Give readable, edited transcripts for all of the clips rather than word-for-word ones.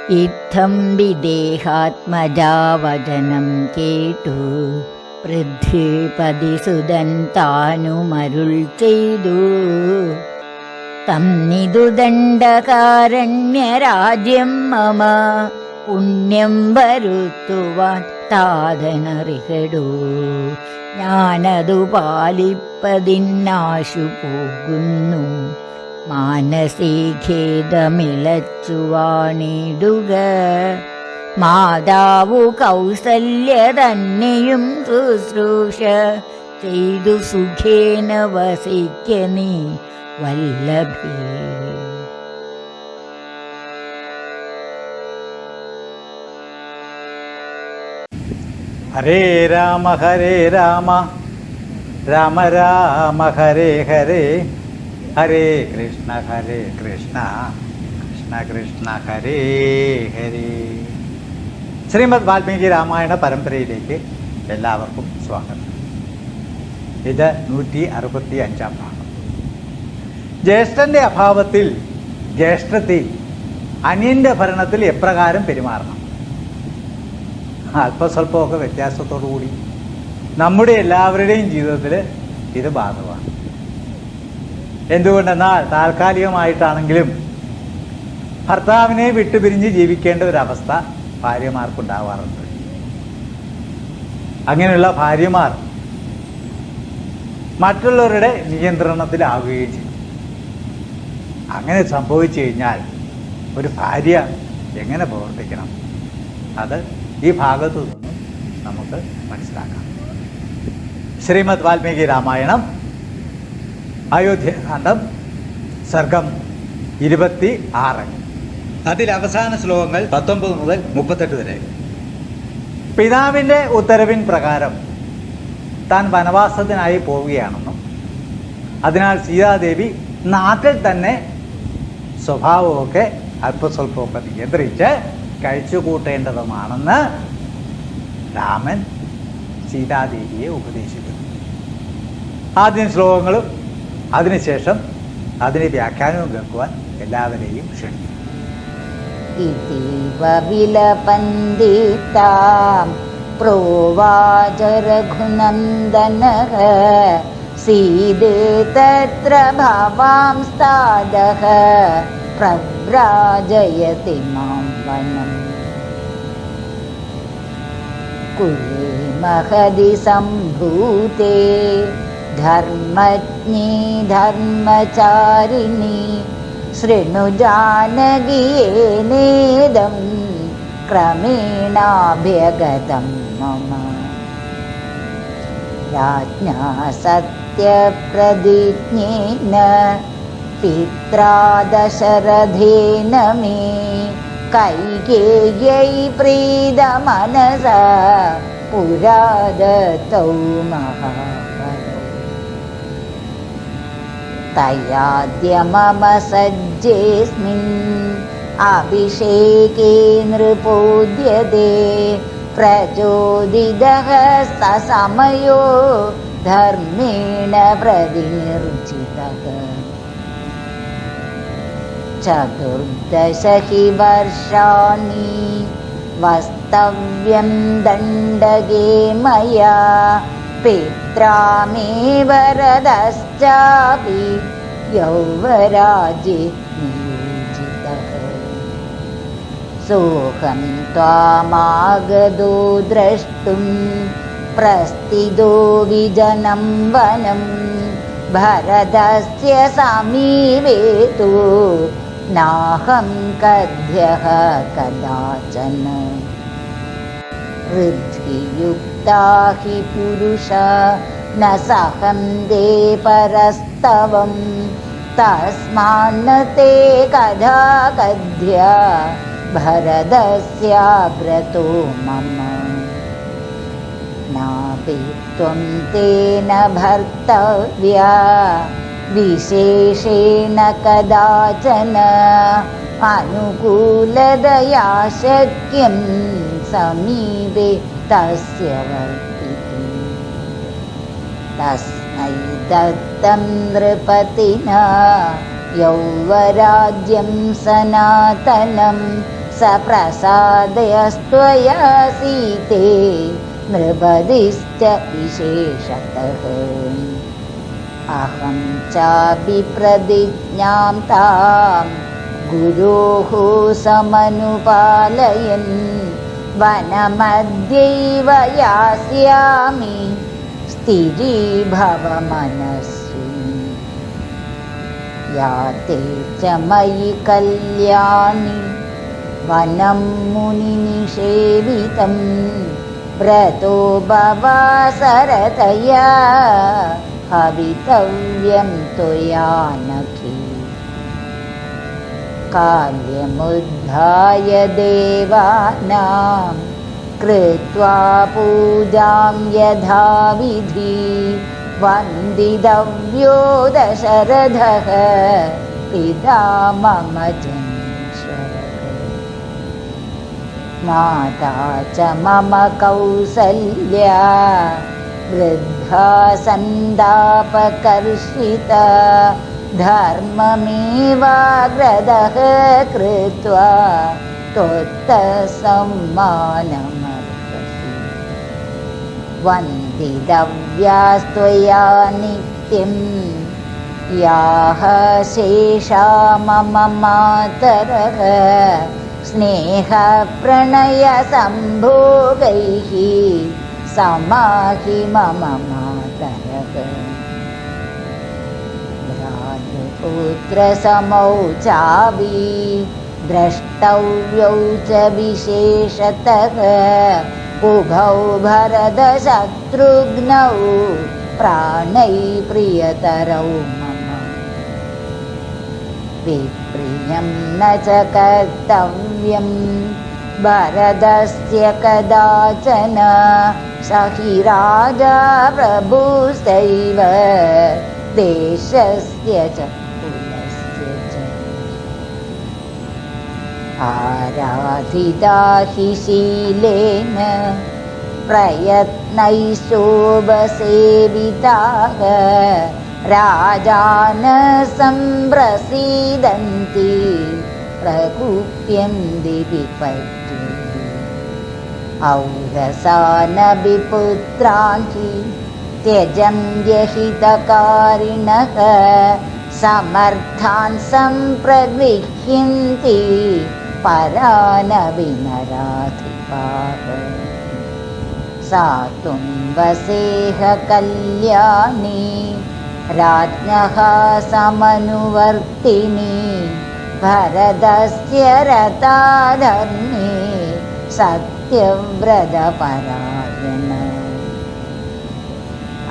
ഇത്തം വിദേഹാത്മജാവചനം കേട്ടു പൃഥ്വിപതിസുതൻ താനുമരുൾ ചെയ്തു. തന്നിതു ദണ്ഡകാരണ്യരാജ്യം മമ പുണ്യം വരുത്തുവാൻ താതനറികടൂ. ഞാനതു പാലിപ്പതിന്നാശു പോകുന്നു. മാനസീ ഖേദമിളച്ചു വാണിടുക. മാതാവു കൗസല്യ തന്നെയും ശുശ്രൂഷ ചെയ്തു സുഖേന വസിക്ക നീ വല്ലഭേ. ഹരേ രാമ രാമ രാമ ഹരേ ഹരേ, ഹരേ കൃഷ്ണ കൃഷ്ണ കൃഷ്ണ ഹരേ ഹരേ. ശ്രീമദ് വാൽമീകി രാമായണ പരമ്പരയിലേക്ക് എല്ലാവർക്കും സ്വാഗതം. ഇത് 165-ാം ഭാഗം. ജ്യേഷ്ഠൻ്റെ അഭാവത്തിൽ ജ്യേഷ്ഠത്തിൽ അനിയൻ്റെ ഭരണത്തിൽ എപ്രകാരം പെരുമാറണം. അല്പസ്വല്പമൊക്കെ വ്യത്യാസത്തോടു കൂടി നമ്മുടെ എല്ലാവരുടെയും ജീവിതത്തിൽ ഇത് ബാധകമാണ്. എന്തുകൊണ്ടെന്നാൽ താൽക്കാലികമായിട്ടാണെങ്കിലും ഭർത്താവിനെ വിട്ടുപിരിഞ്ഞ് ജീവിക്കേണ്ട ഒരവസ്ഥ ഭാര്യമാർക്കുണ്ടാവാറുണ്ട്. അങ്ങനെയുള്ള ഭാര്യമാർ മറ്റുള്ളവരുടെ നിയന്ത്രണത്തിലാവുകയും ചെയ്യും. അങ്ങനെ സംഭവിച്ചു കഴിഞ്ഞാൽ ഒരു ഭാര്യ എങ്ങനെ പ്രവർത്തിക്കണം, അത് ഈ ഭാഗത്തു നിന്നും നമുക്ക് മനസ്സിലാക്കാം. ശ്രീമദ് വാൽമീകി രാമായണം അയോധ്യാകാന്ഡം സർഗം 26. അതിൽ അവസാന ശ്ലോകങ്ങൾ 19 മുതൽ 38 വരെ. പിതാവിൻ്റെ ഉത്തരവിൻ പ്രകാരം താൻ വനവാസത്തിനായി പോവുകയാണെന്നും അതിനാൽ സീതാദേവി നാട്ടിൽ തന്നെ സ്വഭാവമൊക്കെ അല്പസ്വല്പമൊക്കെ നിയന്ത്രിച്ച് കഴിച്ചുകൂട്ടേണ്ടതുമാണെന്ന് രാമൻ സീതാദേവിയെ ഉപദേശിക്കുന്നു. ആദ്യം ശ്ലോകങ്ങളും അതിനുശേഷം അതിന് വ്യാഖ്യാനവും കേൾക്കുവാൻ എല്ലാവരെയും ക്ഷണിക്കുന്നു. ഇതീവ വിലപന്ദിതാം പ്രോവാച രഘുനന്ദനഃ സീതേ തത്ര ഭവാംസ്താദഃ പ്രവ്രാജയതി മാം വനം. കുലേ മഹതി സംഭൂതേ ധർമ്മജ്ഞേ ധർമ്മചാരിണി ശൃണു ജാനകിയേനേദം ക്രമേണാഭ്യഗതം മമ. രാജ്ഞാ സത്യപ്രതിജ്ഞേന പിത്രാ ദശരഥേന മേ കൈകേയ്यै പ്രീതമനസാ പുരാ ദത്തൗ മഹാബലോ. തയാദ്യ മമ സജ്ജേസ്മിൻ അഭിഷേകേ നൃപോദ്യതേ പ്രചോദിതഃ സമയോ ധർമ്മേണ പ്രതിനിർജിതഃ. ചതുർദശ ഹി വർഷാണി വസ്തവ്യം ദണ്ഡകേ മയാ പിത്രാ മേ വരദശ്ചാപി യൗവരാജ്യേ നിയോജിതഃ. സോഹം ത്വാമാഗതോ ദ്രഷ്ടും പ്രസ്ഥിതോ വിജനം വനം ഭരതസ്യ സമീപേ തു നാഹം കദ്യഃ കദാചന. ഋദ്ധിയുക്താ ഹി പുരുഷാ ന സഹന്തെ പരസ്തവം തസ്മാന്ന തേ കഥാ കദ്യ ഭരതസ്യാഗ്രതോ മമ. നാപി ത്വം തേന ഭർത്തവ്യാ വിശേഷേണ കദാചന അനുകൂലതയാ ശക്യം സമീപേ തസ്യ വർത്തിതും. തസ്മൈ ദത്തം നൃപതിനാ യൗവരാജ്യം സനാതനം स प्रसादयस्त्वया सीते नृपतिश्च विशेषतः अहं चापि प्रतिज्ञां तां गुरोः समनुपालयन् वनमध्यैव यास्यामि स्थिरीभव मनस्वी याते च मयि कल्याणि वनं मुनिनिषेवितं व्रतो भवासरतया हवितव्यं त्वया नखि कार्यमुद्धाय देवानां कृत्वा पूजां यथाविधि वन्दितव्यो दशरथः पिता मम जनीश्वरः माता च मम कौसल्या वृद्धा सन्तापकर्षिता धर्ममेवाग्रदः कृत्वा त्वत्तसम्मानमर्हसि वन्दितव्यास्त्वया नित्यं याः शेषा मम मातरः स्नेहप्रणयसम्भोगैः समाहि मम मातरः पुत्रसमौ चापि द्रष्टव्यौ च विशेषतः उभौ भरतशत्रुघ्नौ प्राणै प्रियतरौ मम विप्रियं न च कर्तव्यं भरतस्य कदाचन स हि राजा प्रभुस्तैव देशस्य च कुलस्य च आराधिता हि शीलेन प्रयत्नैश्चोपसेविताः राजान सम्प्रसीदन्ति प्रकुप्यन्ति विपद्यन्ति औरसानपि पुत्रान् हि त्यजं यहितकारिणः समर्थान् सम्प्रगृह्यन्ति परानपि नराधिपाः सा तुं वसेह कल्याणी राज्ञः समनुवर्तिनी भरतस्य रताधर्मी सत्यव्रतपरायणा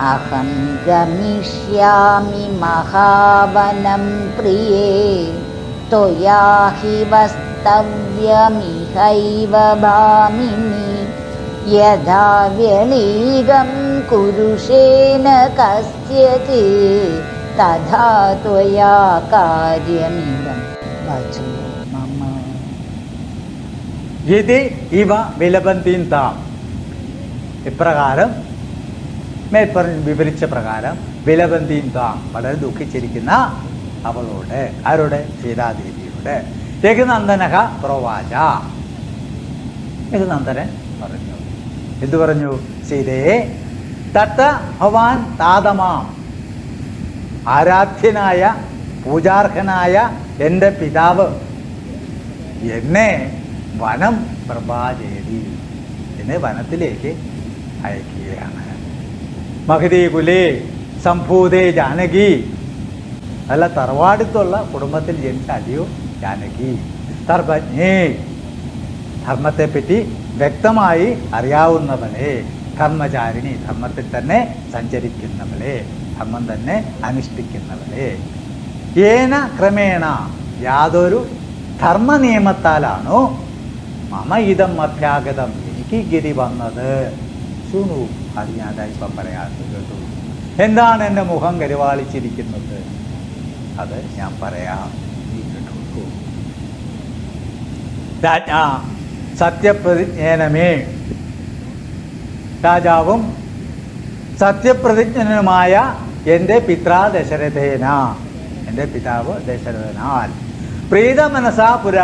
अहं गमिष्यामि महावनं प्रिये त्वया हि वस्तव्यमिहैव भामिनि यथा व्यलीगं कुरुषेण कस्यचित् तथा त्वया कार्यमिदं वचो मम इति इव विलपन्तीं ताम् ഇപ്രകാരം മേൽപ്പറഞ്ഞ് വിവരിച്ച പ്രകാരം വിലപന്തിയും താം വളരെ ദുഃഖിച്ചിരിക്കുന്ന അവളോട് ആരോട് സീതാദേവിയോട് രഘുനന്ദനക പ്രവാച രഘുനന്ദനൻ പറഞ്ഞു എന്തു പറഞ്ഞു സീതയെ തത്ത ഭവാൻ താതമാം ആരാധ്യനായ പൂജാർഹനായ എൻ്റെ പിതാവ് എന്നെ വനം പ്രഭാചേരി എന്നെ വനത്തിലേക്ക് അയക്കുകയാണ് മഹതി കുലേ സംഭൂതേ ജാനകി നല്ല തറവാടിത്തുള്ള കുടുംബത്തിൽ ജനിച്ച അല്ലയോ ജാനകി ധർമ്മജ്ഞേ ധർമ്മത്തെപ്പറ്റി വ്യക്തമായി അറിയാവുന്നവളെ ധർമ്മചാരിണി ധർമ്മത്തിൽ തന്നെ സഞ്ചരിക്കുന്നവളെ ധർമ്മം തന്നെ അനുഷ്ഠിക്കുന്നവളെ ഏന ക്രമേണ യാതൊരു ധർമ്മ നിയമത്താലാണോ മമ ഇതം അഭ്യാഗതം എനിക്ക് ഗതി വന്നത് സുണു അത് ഞാൻ ഇപ്പം പറയാറുണ്ട് കേട്ടു എന്താണ് എൻ്റെ മുഖം കരുവാളിച്ചിരിക്കുന്നത് അത് ഞാൻ പറയാം നീ കേട്ടു രാജ സത്യപ്രതിജ്ഞേനമേ രാജാവും സത്യപ്രതിജ്ഞനുമായ എൻ്റെ പിത്രാ ദശരഥേന എൻ്റെ പിതാവ് ദശരഥനാൽ പ്രീതമനസാ പുര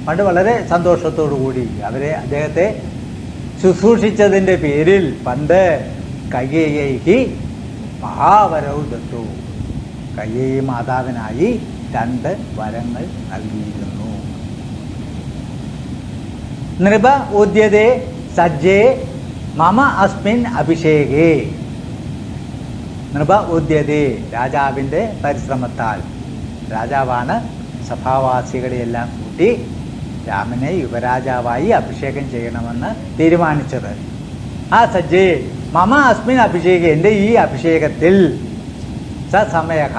പണ്ട് വളരെ സന്തോഷത്തോടു കൂടി അദ്ദേഹത്തെ ശുശ്രൂഷിച്ചതിൻ്റെ പേരിൽ പണ്ട് കൈകേയിക്ക് മഹാവരവും ദത്തു. കൈകേയി മാതാവിനായി 2 വരങ്ങൾ നൽകിയിരുന്നു. നൃപ ഉദ്യതേ സജ്ജേ മമ അസ്മിൻ അഭിഷേകേ. നൃപ ഉദ്യതേ, രാജാവിൻ്റെ പരിശ്രമത്താൽ. രാജാവാണ് സഭാവാസികളെയെല്ലാം കൂട്ടി രാമനെ യുവരാജാവായി അഭിഷേകം ചെയ്യണമെന്ന് തീരുമാനിച്ചത്. ആ സജ്ജേ മമ അസ്മിൻ അഭിഷേക, എൻ്റെ ഈ അഭിഷേകത്തിൽ സമയക,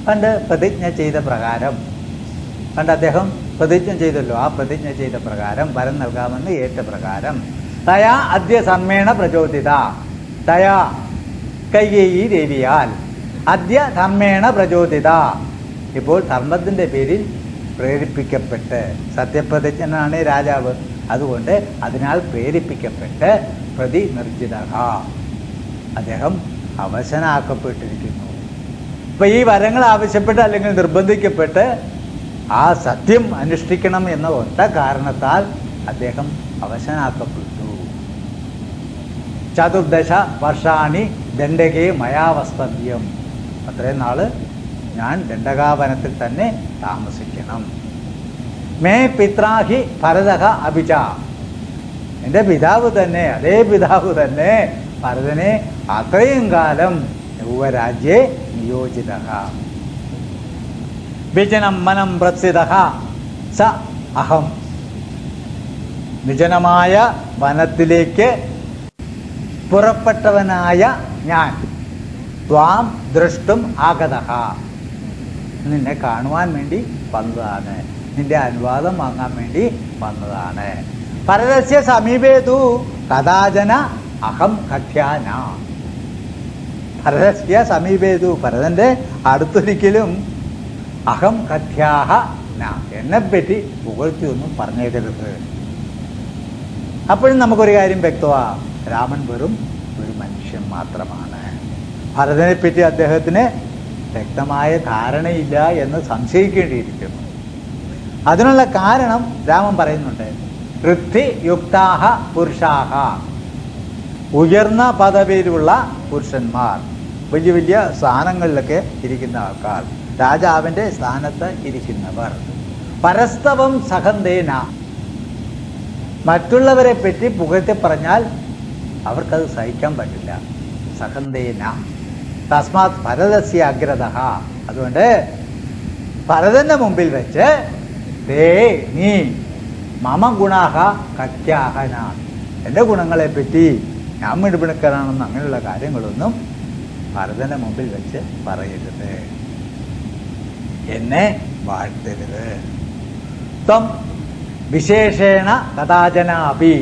പണ്ട് പ്രതിജ്ഞ ചെയ്ത പ്രകാരം, പണ്ട് അദ്ദേഹം പ്രതിജ്ഞ ചെയ്തല്ലോ, ആ പ്രതിജ്ഞ ചെയ്ത പ്രകാരം വരം നൽകാമെന്ന് ഏറ്റ പ്രകാരം തയാ അദ്യ ധർമ്മേണ പ്രചോദിത, തയാ കൈകേയി ദേവിയാൽ, അദ്യ ധർമ്മേണ പ്രചോദിത, ഇപ്പോൾ ധർമ്മത്തിൻ്റെ പേരിൽ പ്രേരിപ്പിക്കപ്പെട്ട്, സത്യപ്രതിജ്ഞനാണ് രാജാവ്, അതുകൊണ്ട് അതിനാൽ പ്രേരിപ്പിക്കപ്പെട്ട് പ്രതിനിർജിത, അദ്ദേഹം അവശനാക്കപ്പെട്ടിരിക്കുന്നു. അപ്പം ഈ വരങ്ങൾ ആവശ്യപ്പെട്ട് അല്ലെങ്കിൽ നിർബന്ധിക്കപ്പെട്ട് ആ സത്യം അനുഷ്ഠിക്കണം എന്ന ഒറ്റ കാരണത്താൽ അദ്ദേഹം അവശനാക്കപ്പെട്ടു. 14 വർഷാണി ദണ്ഡകേ മയാവസ്തവ്യം, അത്രയും നാൾ ഞാൻ ദണ്ഡകാവനത്തിൽ തന്നെ താമസിക്കണം. മേ പിത്രാഹി ഭരതഃ അഭിച, എൻ്റെ പിതാവ് തന്നെ, അതേ പിതാവ് തന്നെ ഭരതനെ അത്രയും കാലം യൗവരാജ്യേ നിയോജിത. വിജനം മനം പ്രസിദ്ധ സ അഹം, വിജനമായ വനത്തിലേക്ക് പുറപ്പെട്ടവനായ ഞാൻ, ത്വാം ദ്രഷ്ടും ആഗതഃ, നിന്നെ കാണുവാൻ വേണ്ടി വന്നതാണ്, നിന്റെ അനുവാദം വാങ്ങാൻ വേണ്ടി വന്നതാണ്. ഭരതസ്യ സമീപേതു കഥാചന അഹം ഖ്യാന, ഭരതസ്യ സമീപേതു, ഭരതൻ്റെ അടുത്തൊരിക്കലും അഹം ഖ്യാഹ ന, എന്നെപ്പറ്റി പുകഴ്ത്തിയൊന്നും പറഞ്ഞേക്കരുത്. അപ്പോഴും നമുക്കൊരു കാര്യം വ്യക്തമാണ്, രാമൻ വെറും ഒരു മനുഷ്യൻ മാത്രമാണ്. ഭരതനെപ്പറ്റി അദ്ദേഹത്തിന് വ്യക്തമായ ധാരണയില്ല എന്ന് സംശയിക്കേണ്ടിയിരിക്കുന്നു. അതിനുള്ള കാരണം രാമൻ പറയുന്നുണ്ട്, ഋദ്ധി യുക്താഹ പുരുഷാഹ, ഉയർന്ന പദവിയിലുള്ള പുരുഷന്മാർ, വലിയ വലിയ സ്ഥാനങ്ങളിലൊക്കെ ഇരിക്കുന്ന ആൾക്കാർ, രാജാവിൻ്റെ സ്ഥാനത്ത് ഇരിക്കുന്നവർ, പരസ്തവം സഹന്തേന, മറ്റുള്ളവരെ പറ്റി പുകഴ്ത്തി പറഞ്ഞാൽ അവർക്കത് സഹിക്കാൻ പറ്റില്ല. സഹന്തേന തസ്മാത് ഭരതസ്യ അഗ്രത, അതുകൊണ്ട് ഭരതൻ്റെ മുമ്പിൽ വെച്ച് നീ മമ ഗുണാഹ കഥ്യാഹന, എൻ്റെ ഗുണങ്ങളെപ്പറ്റി ഞാൻ മിടുമിടുക്കനാണെന്ന് അങ്ങനെയുള്ള കാര്യങ്ങളൊന്നും ഭരതൻ്റെ മുമ്പിൽ വെച്ച് പറയരുത്, എന്നെ വാഴ്ത്തരുത്. ത്വം വിശേഷേണ കഥാചനാപി,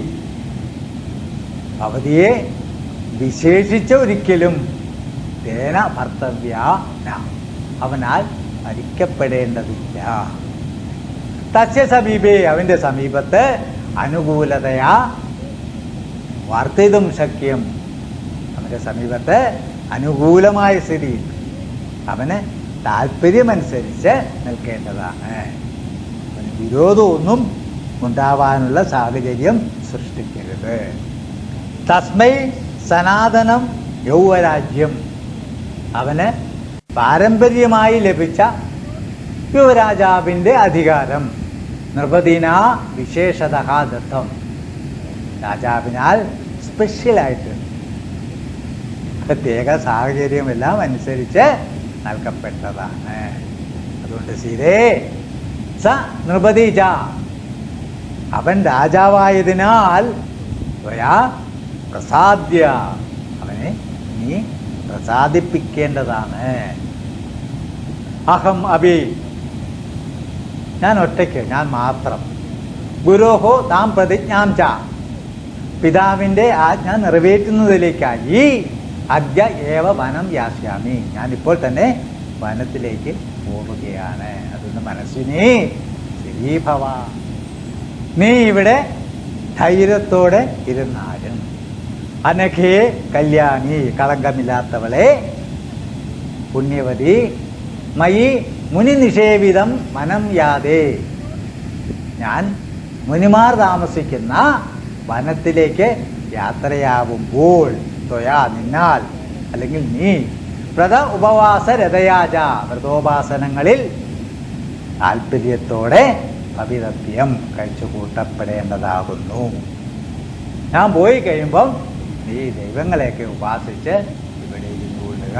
ഭവതിയെ വിശേഷിച്ച ഒരിക്കലും തേന ഭർത്തവ്യ, അവനാൽ ഭരിക്കപ്പെടേണ്ടതില്ല. തസ്യ സമീപേ, അവൻ്റെ സമീപത്ത് അനുകൂലതയാ വർത്തിതും ശക്യം, അവൻ്റെ സമീപത്ത് അനുകൂലമായ സ്ഥിതിയിൽ അവന് താല്പര്യമനുസരിച്ച് നിൽക്കേണ്ടതാണ്. അവന് വിരോധമൊന്നും ഉണ്ടാവാനുള്ള സാഹചര്യം സൃഷ്ടിക്കരുത്. തസ്മൈ സനാതനം യൗവരാജ്യം, അവന് പാരമ്പര്യമായി ലഭിച്ച യുവരാജാവിൻ്റെ അധികാരം നൃപതിന വിശേഷത ദത്തം, രാജാവിനാൽ സ്പെഷ്യലായിട്ട് പ്രത്യേക സാഹചര്യമെല്ലാം അനുസരിച്ച് നൽകപ്പെട്ടതാണ്. അതുകൊണ്ട് സീതേ സ നൃപതിജ, അവൻ രാജാവായതിനാൽ പ്രസാദ്യ, അവനെ നീ പ്രസാദിപ്പിക്കേണ്ടതാണ്. അഹം അഭി, ഞാൻ ഒറ്റയ്ക്ക്, ഞാൻ മാത്രം. ഗുരോഹോ താം പ്രതിജ്ഞാം ച, പിതാവിൻ്റെ ആജ്ഞ നിറവേറ്റുന്നതിലേക്കായി അദ്യ ഏവ വനം യാസ്യാമി, ഞാനിപ്പോൾ തന്നെ വനത്തിലേക്ക് പോവുകയാണ്. അതൊന്ന് മനസ്സിനെ ശരീഭവ, നീ ഇവിടെ ധൈര്യത്തോടെ ഇരുന്നാലും. അനഘേ കല്യാണി, കളങ്കമില്ലാത്തവളെ, പുണ്യവതി, മയി മുനി നിഷേവിതം മനം യാതേ, ഞാൻ മുനിമാർ താമസിക്കുന്ന വനത്തിലേക്ക് യാത്രയാവുമ്പോൾ ത്വയാ നിന്നാൽ, അല്ലെങ്കിൽ നീ വ്രത ഉപവാസ രഥയാച വ്രതോപാസനങ്ങളിൽ താല്പര്യത്തോടെ ഭവിതവ്യം കഴിച്ചു കൂട്ടപ്പെടേണ്ടതാകുന്നു. ഞാൻ പോയി കഴിയുമ്പം നീ ദൈവങ്ങളെയൊക്കെ ഉപാസിച്ച് ഇവിടെ ഇരുന്നുകൊള്ളുക,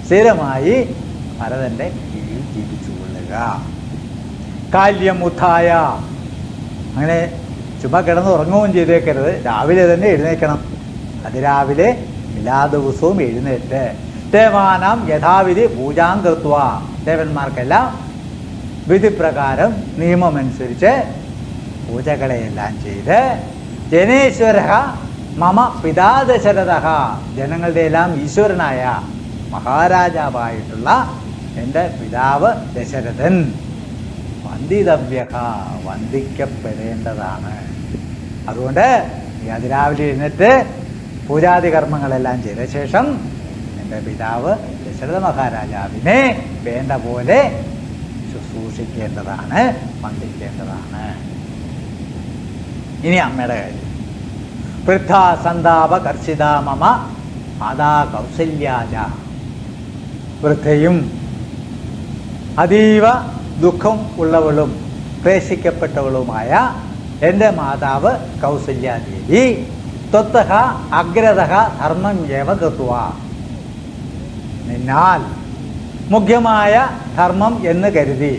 സ്ഥിരമായി ഭരതന്റെ കീഴിൽ ജീവിച്ചുകൊള്ളുക. കാല്യമുത്തായ, അങ്ങനെ ചുമ്മാ കിടന്ന് ഉറങ്ങുകയും ചെയ്തേക്കരുത്, രാവിലെ തന്നെ എഴുന്നേൽക്കണം. അതിരാവിലെ എല്ലാ ദിവസവും എഴുന്നേറ്റ് ദേവാനാം യഥാവിധി പൂജാം കൃത്വ, ദേവന്മാർക്കെല്ലാം വിധിപ്രകാരം നിയമമനുസരിച്ച് പൂജകളെയെല്ലാം ചെയ്ത് ജനേശ്വര മമ പിതാ ദശരഥ, ജനങ്ങളുടെ എല്ലാം ഈശ്വരനായ മഹാരാജാവായിട്ടുള്ള എൻ്റെ പിതാവ് ദശരഥൻ വന്ദിതവ്യ, വന്ദിക്കപ്പെടേണ്ടതാണ്. അതുകൊണ്ട് ഈ അതിരാവിലെ എഴുന്നേറ്റ് പൂജാതി കർമ്മങ്ങളെല്ലാം ചെയ്ത ശേഷം എൻ്റെ പിതാവ് ദശരഥ മഹാരാജാവിനെ വേണ്ട പോലെ ശുശ്രൂഷിക്കേണ്ടതാണ്, വന്ദിക്കേണ്ടതാണ്. ഇനി അമ്മയുടെ കാര്യം. വൃദ്ധ സന്താപ കർഷിത മമ മാതാ കൗസല്യാജ, വൃദ്ധയും അതീവ ദുഃഖം ഉള്ളവളും ക്ലേശിക്കപ്പെട്ടവളുമായ എൻ്റെ മാതാവ് കൗസല്യാദേവി ത്വത്തഃ അഗ്രതഃ ധർമ്മം ഏവ കൃത്വ, നിന്നാൽ മുഖ്യമായ ധർമ്മം എന്ന് കരുതി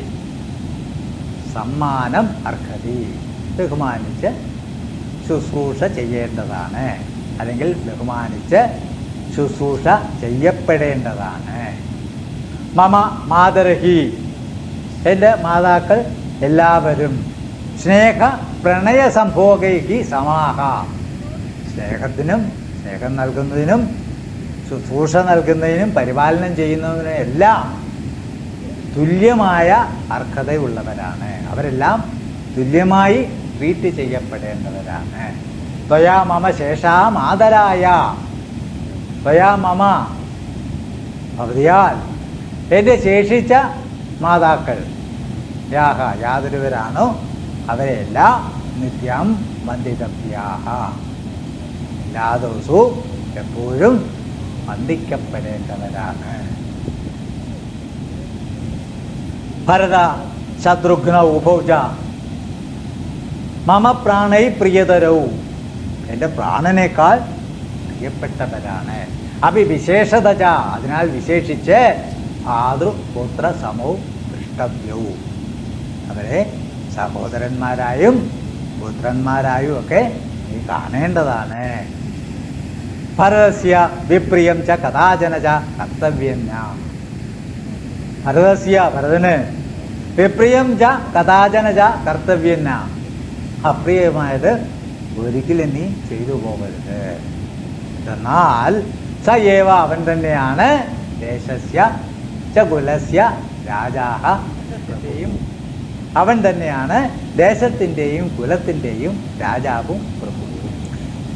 സമ്മാനം അർഹതി, ബഹുമാനിച്ച് ശുശ്രൂഷ ചെയ്യേണ്ടതാണ്, അല്ലെങ്കിൽ ബഹുമാനിച്ച് ശുശ്രൂഷ ചെയ്യപ്പെടേണ്ടതാണ്. മമ മാതരഹി, എൻ്റെ മാതാക്കൾ എല്ലാവരും സ്നേഹ പ്രണയ സംഭോഗൈഹി സമാഹ, സ്നേഹത്തിനും സ്നേഹം നൽകുന്നതിനും ശുശ്രൂഷ നൽകുന്നതിനും പരിപാലനം ചെയ്യുന്നതിനും എല്ലാം തുല്യമായ അർഹതയുള്ളവരാണ്. അവരെല്ലാം തുല്യമായി ട്രീറ്റ് ചെയ്യപ്പെടേണ്ടവരാണ്. ത്വയാ മമ ശേഷാം ആദരായ, ത്വയാ മമ ഭവതിയാൽ എൻ്റെ ശേഷിച്ച മാതാക്കൾ യാഹ യാതൊരുവരാണോ അവരെല്ലാം നിത്യം വന്ദിതവ്യാഹ, എല്ലാ ദിവസവും എപ്പോഴും വന്ദിക്കപ്പെടേണ്ടവരാണ്. ഭരത ശത്രുഘ്ന ഉഭൗജ മമ പ്രാണൈ പ്രിയതരവും, എൻ്റെ പ്രാണനേക്കാൾ പ്രിയപ്പെട്ടവരാണ്. വിശേഷതച, അതിനാൽ വിശേഷിച്ച് ഭാതൃപുത്ര സമവും ദൃഷ്ടവ്യവും, അവരെ സഹോദരന്മാരായും പുത്രന്മാരായും ഒക്കെ നീ കാണേണ്ടതാണ്. ഭരതസ്യ വിപ്രിയം ച കഥാചന ച കർത്തവ്യം, ഭരതസ്യ ഭരതന് വിപ്രിയം ച കഥാചന ച കർത്തവ്യം, അപ്രിയമായത് ഒരിക്കലും നീ ചെയ്തു പോകരുത്. എന്നാൽ സ ഏവ, അവൻ തന്നെയാണ് ദേശസ്യ ച കുലസ്യ രാജാഹ, അവൻ തന്നെയാണ് ദേശത്തിൻ്റെയും കുലത്തിൻ്റെയും രാജാവും പ്രഭുവും.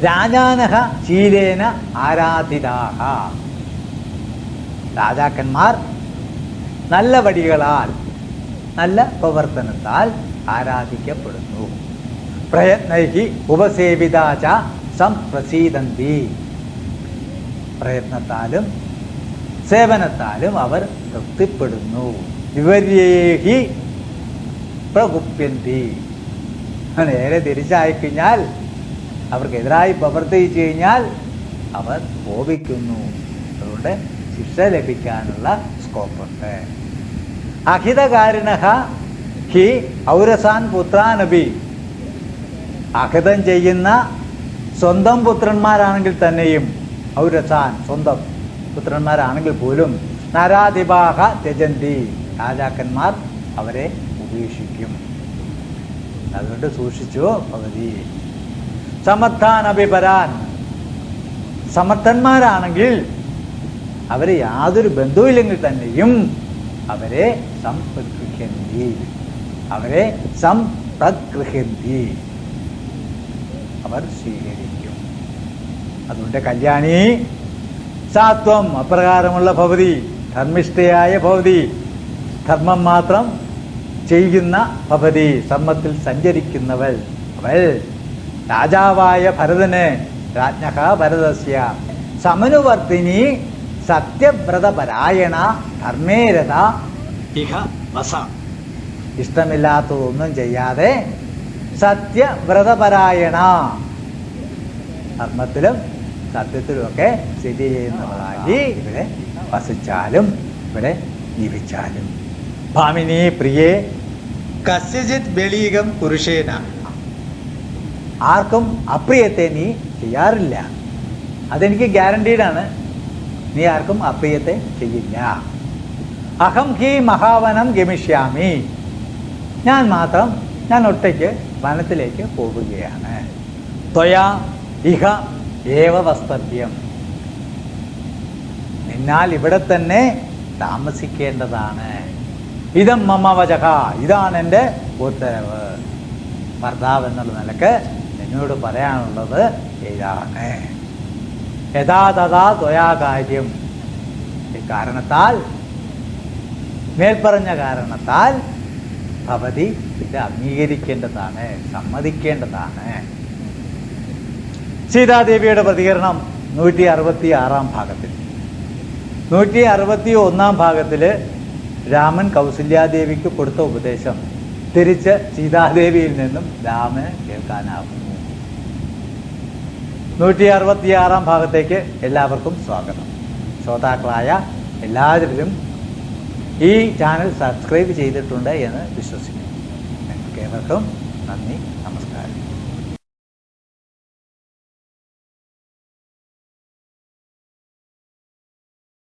രാജാനഹ ശീലേന ആരാധിതാഹ, രാജാക്കന്മാർ നല്ല വടികളാൽ നല്ല പ്രവർത്തനത്താൽ ആരാധിക്കപ്പെടുന്നു. പ്രയത്നൈഹി ഉപസേവിതാച സംപ്രസീദന്തി, പ്രയത്നത്താലും സേവനത്താലും അവർ തൃപ്തിപ്പെടുന്നു. വിപര്യേഹി പ്രകുപ്യന്തി, നേരെ തിരിച്ചായിക്കഴിഞ്ഞാൽ അവർക്കെതിരായി പ്രവർത്തിച്ചു കഴിഞ്ഞാൽ അവർ കോപിക്കുന്നു. അതുകൊണ്ട് ശിക്ഷ ലഭിക്കാനുള്ള സ്കോപ്പുണ്ട്. അഹിതകാരിണഃ ഹി ഔരസാൻ പുത്രാനബി, അഹിതം ചെയ്യുന്ന സ്വന്തം പുത്രന്മാരാണെങ്കിൽ തന്നെയും, ഔരസാൻ സ്വന്തം പുത്രന്മാരാണെങ്കിൽ പോലും, നരാധിപാഹ ത്യജന്തി, രാജാക്കന്മാർ അവരെ ഉപേക്ഷിക്കും. അതുകൊണ്ട് സൂക്ഷിച്ചു ഭവതി. സമർത്ഥാനഭിപരാൻ, സമർത്ഥന്മാരാണെങ്കിൽ അവരെ യാതൊരു ബന്ധവുമില്ലെങ്കിൽ തന്നെയും അവരെ സംപ്രഗൃഹന്തി, അവരെ സംപ്രഗൃഹന്തി, അവർ സ്വീകരിക്കും. അതുകൊണ്ട് കല്യാണി സാത്വം, അപ്രകാരമുള്ള ഭവതി, ധർമ്മിഷ്ഠയായ ഭവതി, ധർമ്മം മാത്രം ചെയ്യുന്ന ഭവതി സമ്മത്തിൽ സഞ്ചരിക്കുന്നവൾ അവൾ രാജാവായ ഭരതന് രാജ്ഞഃ ഭരതസ്യ സമനുവർത്തിനി സത്യവ്രതപരായണ ധർമ്മേരത ഇഹ വസ. ഇഷ്ടമില്ലാത്തതൊന്നും ചെയ്യാതെ സത്യവ്രതപരായണ, ധർമ്മത്തിലും സത്യത്തിലുമൊക്കെ സ്ഥിതി ചെയ്യുന്നവളായി ഇവിടെ വസിച്ചാലും ഇവിടെ ജീവിച്ചാലും. ഭാമിനി പ്രിയേ കസ്യചിത് ബലീകം പുരുഷേന, ആർക്കും അപ്രിയത്തെ നീ ചെയ്യാറില്ല. അതെനിക്ക് ഗ്യാരണ്ടീഡാണ്. നീ ആർക്കും അപ്രിയത്തെ ചെയ്യില്ല. അഹം ഹി മഹാവനം ഗമിഷ്യാമി, ഞാൻ ഒറ്റയ്ക്ക് വനത്തിലേക്ക് പോവുകയാണ്. ത്വയാ ഇഹ ഏവ വസ്തവ്യം, നിന്നാൽ ഇവിടെ തന്നെ താമസിക്കേണ്ടതാണ്. ഇതം മമ വചഃ, ഇതാണ് എൻ്റെ ഉത്തരവ്. ഭർത്താവ് എന്നുള്ള നിലക്ക് എന്നോട് പറയാനുള്ളത് ഇതാണ്. യഥാ തഥാ ത്വയാ കാര്യം, ഇക്കാരണത്താൽ, മേൽപ്പറഞ്ഞ കാരണത്താൽ ഭവതി ഇത് അംഗീകരിക്കേണ്ടതാണ്, സമ്മതിക്കേണ്ടതാണ്. സീതാദേവിയുടെ പ്രതികരണം 166 ഭാഗത്തിൽ. 161 ഭാഗത്തിൽ രാമൻ കൗസല്യാദേവിക്ക് കൊടുത്ത ഉപദേശം തിരിച്ച് സീതാദേവിയിൽ നിന്നും രാമന് കേൾക്കാനാവുന്നു. 166 ഭാഗത്തേക്ക് എല്ലാവർക്കും സ്വാഗതം. ശ്രോതാക്കളായ എല്ലാവരും ഈ ചാനൽ സബ്സ്ക്രൈബ് ചെയ്തിട്ടുണ്ട് എന്ന് വിശ്വസിക്കുന്നു. നിങ്ങൾക്ക് ഏവർക്കും നന്ദി.